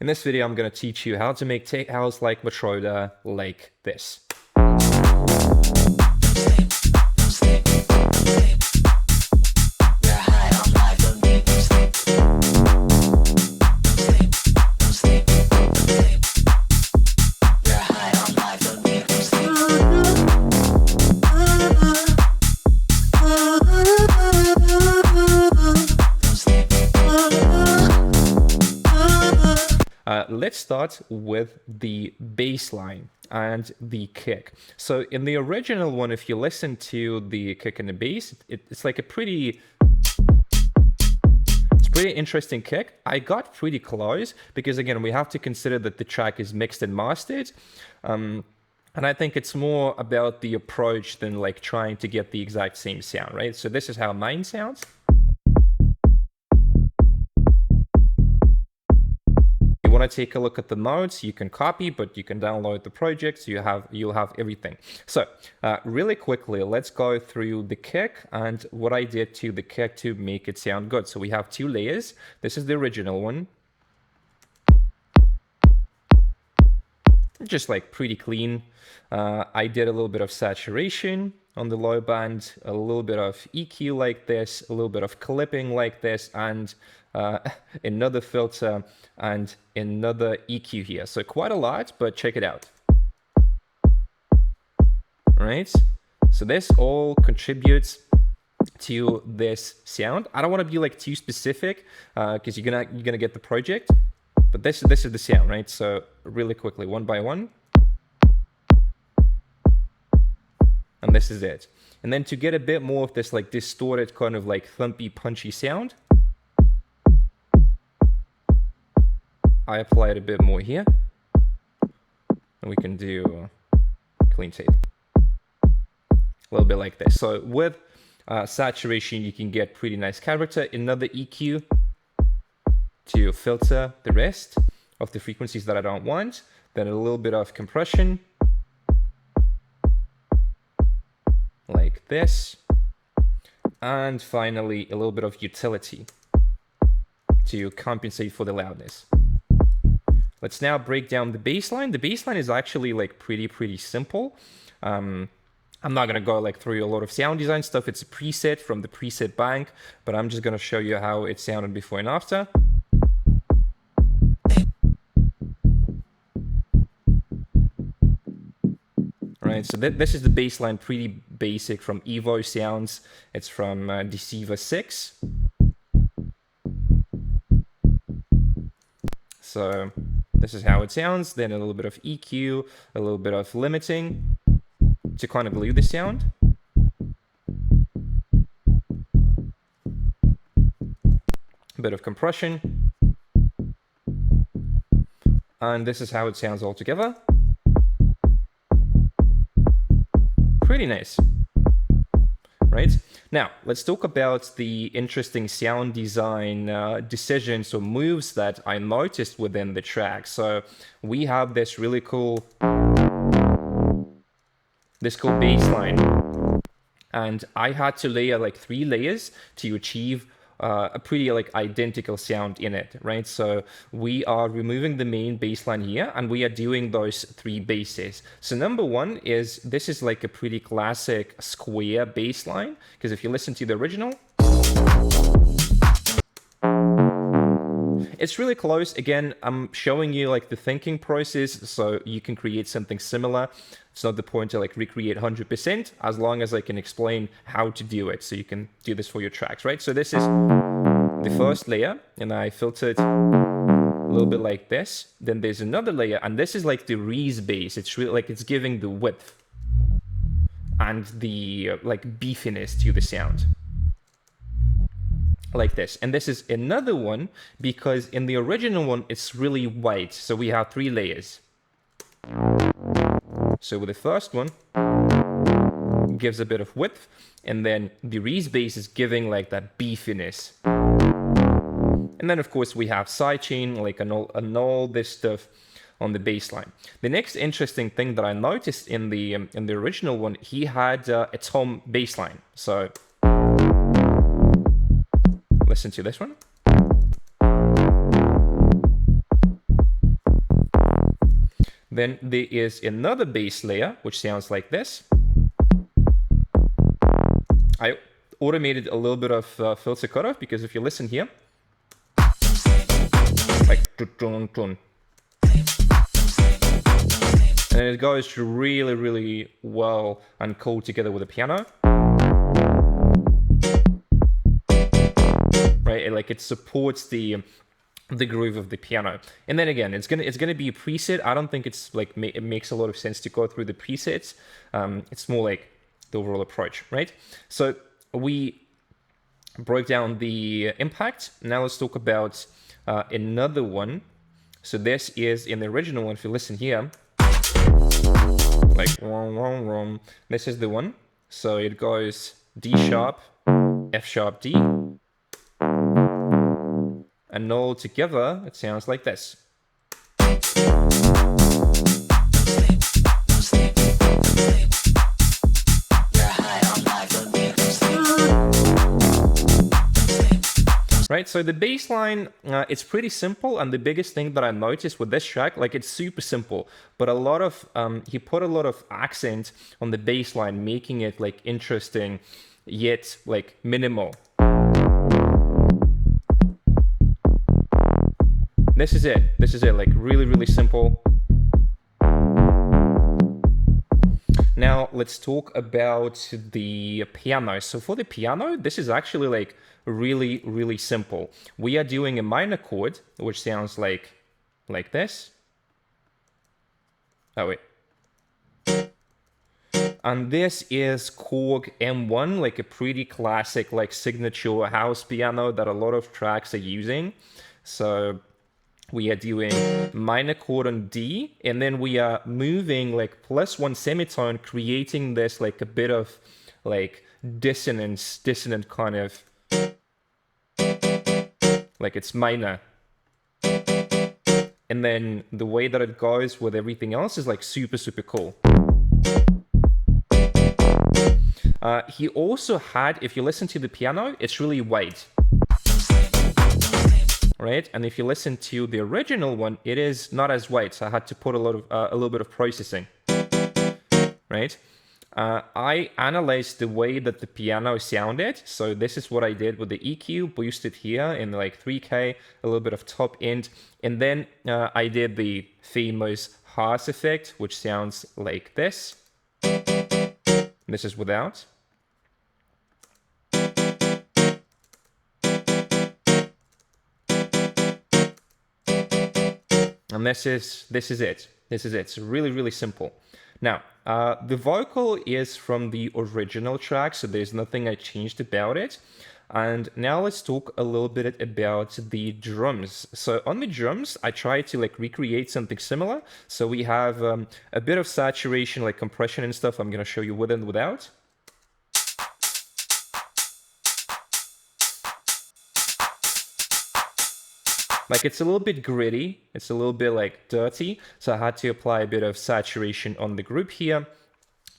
In this video, I'm going to teach you how to make take house like Matroda like this. Let's start with the bass line and the kick. So in the original one, if you listen to the kick and the bass, it's like it's pretty interesting kick. I got pretty close because again, we have to consider that the track is mixed and mastered. And I think it's more about the approach than like trying to get the exact same sound, right? So this is how mine sounds. If you want to take a look at the notes, you can copy, but you can download the project, so you'll have everything. So really quickly, let's go through the kick and what I did to the kick to make it sound good. So we have two layers. This is the original one. Just like pretty clean. I did a little bit of saturation on the low band, a little bit of EQ like this, a little bit of clipping like this, and another filter and another EQ here. So quite a lot, but check it out. All right, so this all contributes to this sound. I don't want to be like too specific because you're gonna get the project, but this is the sound, right? So really quickly, one by one. And this is it. And then to get a bit more of this like distorted kind of like thumpy, punchy sound, I apply it a bit more here. And we can do clean tape. A little bit like this. So with saturation, you can get pretty nice character. Another EQ to filter the rest of the frequencies that I don't want. Then a little bit of compression. Like this, and finally a little bit of utility to compensate for the loudness. Let's now break down the bass line. The bass line is actually like pretty simple. I'm not gonna go like through a lot of sound design stuff. It's a preset from the preset bank, but I'm just gonna show you how it sounded before and after. Right, so this is the bass line, pretty basic from Evo Sounds. It's from Deceiver 6. So this is how it sounds. Then a little bit of EQ, a little bit of limiting to kind of glue the sound. A bit of compression. And this is how it sounds all together. Pretty nice, right? Now, let's talk about the interesting sound design decisions or moves that I noticed within the track. So we have this really cool bass line, and I had to layer like 3 layers to achieve a pretty like identical sound in it, right? So we are removing the main bass line here, and we are doing those 3 basses. So number 1 is, this is like a pretty classic square bass line, because if you listen to the original, it's really close. Again, I'm showing you like the thinking process so you can create something similar. It's not the point to like recreate 100%, as long as I can explain how to do it. So you can do this for your tracks, right? So this is the first layer, and I filtered a little bit like this. Then there's another layer, and this is like the Reese bass. It's really like it's giving the width and the like beefiness to the sound. Like this. And this is another one because in the original one it's really white, so we have 3 layers. So with the first one, gives a bit of width, and then the Reese bass is giving like that beefiness. And then of course we have sidechain, like and all this stuff on the bass line. The next interesting thing that I noticed in the original one, he had a tom bass line. So listen to this one. Then there is another bass layer, which sounds like this. I automated a little bit of filter cutoff because if you listen here, like and it goes really, really well and cool together with the piano. Right, like it supports the groove of the piano. And then again, it's gonna be a preset. I don't think it's like it makes a lot of sense to go through the presets. It's more like the overall approach, right? So we broke down the impact. Now let's talk about another one. So this is in the original one. If you listen here, like this is the one. So it goes D sharp, F sharp, D. And all together, it sounds like this. Right, so the bass line, it's pretty simple, and the biggest thing that I noticed with this track, like it's super simple, but a lot of, he put a lot of accent on the bass line, making it like interesting, yet like minimal. This is it, like really, really simple. Now let's talk about the piano. So for the piano, this is actually like really, really simple. We are doing a minor chord, which sounds like this. Oh wait. And this is Korg M1, like a pretty classic, like signature house piano that a lot of tracks are using. So we are doing minor chord on D, and then we are moving like +1 semitone, creating this like a bit of like dissonant kind of, like it's minor. And then the way that it goes with everything else is like super, super cool. He also had, if you listen to the piano, it's really wide. Right, and if you listen to the original one, it is not as wide, so I had to put a little bit of processing. Right, I analyzed the way that the piano sounded, so this is what I did with the EQ, boosted here in like 3K, a little bit of top end, and then I did the famous Haas effect, which sounds like this. This is without. And this is it. It's really, really simple. Now, the vocal is from the original track, so there's nothing I changed about it. And now let's talk a little bit about the drums. So on the drums, I tried to like recreate something similar. So we have a bit of saturation, like compression and stuff. I'm gonna show you with and without. Like it's a little bit gritty, it's a little bit like dirty, so I had to apply a bit of saturation on the group here.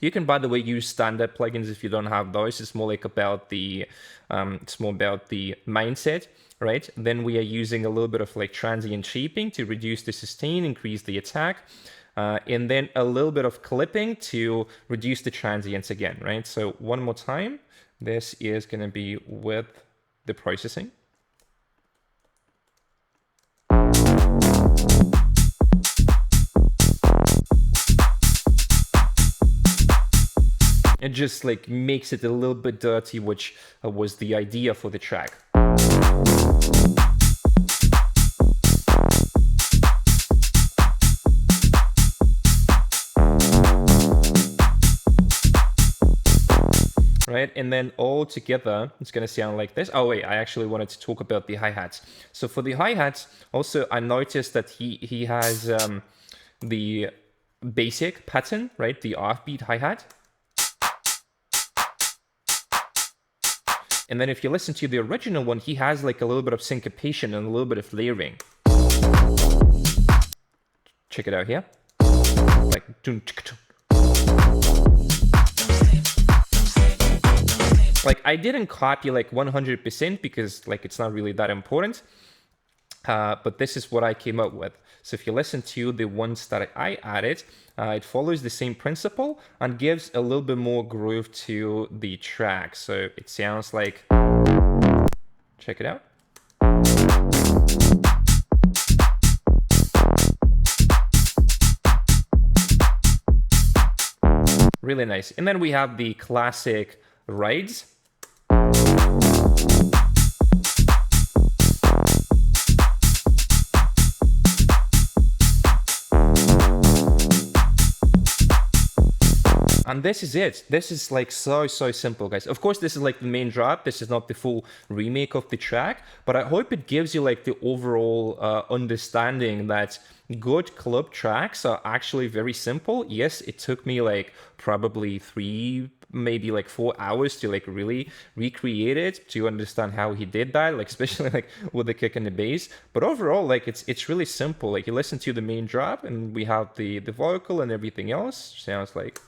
You can, by the way, use standard plugins if you don't have those. It's more like about the, it's more about the mindset, right? Then we are using a little bit of like transient shaping to reduce the sustain, increase the attack, and then a little bit of clipping to reduce the transients again, right? So one more time, this is gonna be with the processing. It just like makes it a little bit dirty, which was the idea for the track. Right, and then all together, it's gonna sound like this. Oh wait, I actually wanted to talk about the hi-hats. So for the hi-hats, also I noticed that he has the basic pattern, right? The offbeat hi-hat. And then if you listen to the original one, he has like a little bit of syncopation and a little bit of layering. Check it out here. Like I didn't copy like 100% because like it's not really that important. But this is what I came up with. So if you listen to the ones that I added, it follows the same principle and gives a little bit more groove to the track. So it sounds like, check it out. Really nice. And then we have the classic rides. And this is it. This is like so simple, guys. Of course, this is like the main drop. This is not the full remake of the track, but I hope it gives you like the overall understanding that good club tracks are actually very simple. Yes, it took me like probably 3, maybe like 4 hours to like really recreate it, to understand how he did that, like especially like with the kick and the bass. But overall, like it's really simple. Like you listen to the main drop and we have the vocal and everything else. Sounds like.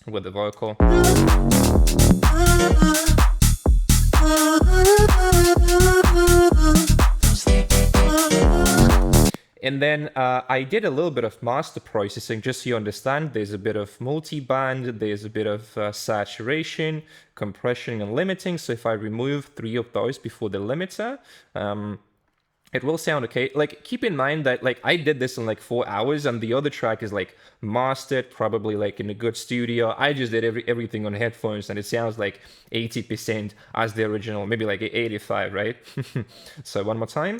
With the vocal. And then I did a little bit of master processing, just so you understand. There's a bit of multi-band, there's a bit of saturation, compression, and limiting. So if I remove 3 of those before the limiter, it will sound okay. Like, keep in mind that like I did this in like 4 hours, and the other track is like mastered, probably like in a good studio. I just did everything on headphones, and it sounds like 80% as the original, maybe like 85, right? So one more time.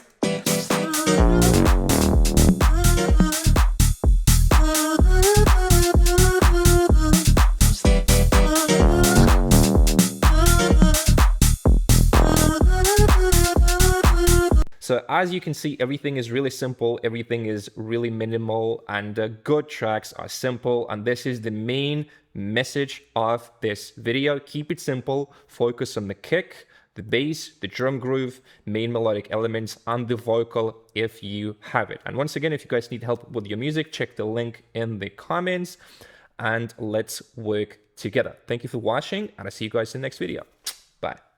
So as you can see, everything is really simple, everything is really minimal, and good tracks are simple. And this is the main message of this video. Keep it simple, focus on the kick, the bass, the drum groove, main melodic elements, and the vocal if you have it. And once again, if you guys need help with your music, check the link in the comments and let's work together. Thank you for watching, and I'll see you guys in the next video. Bye.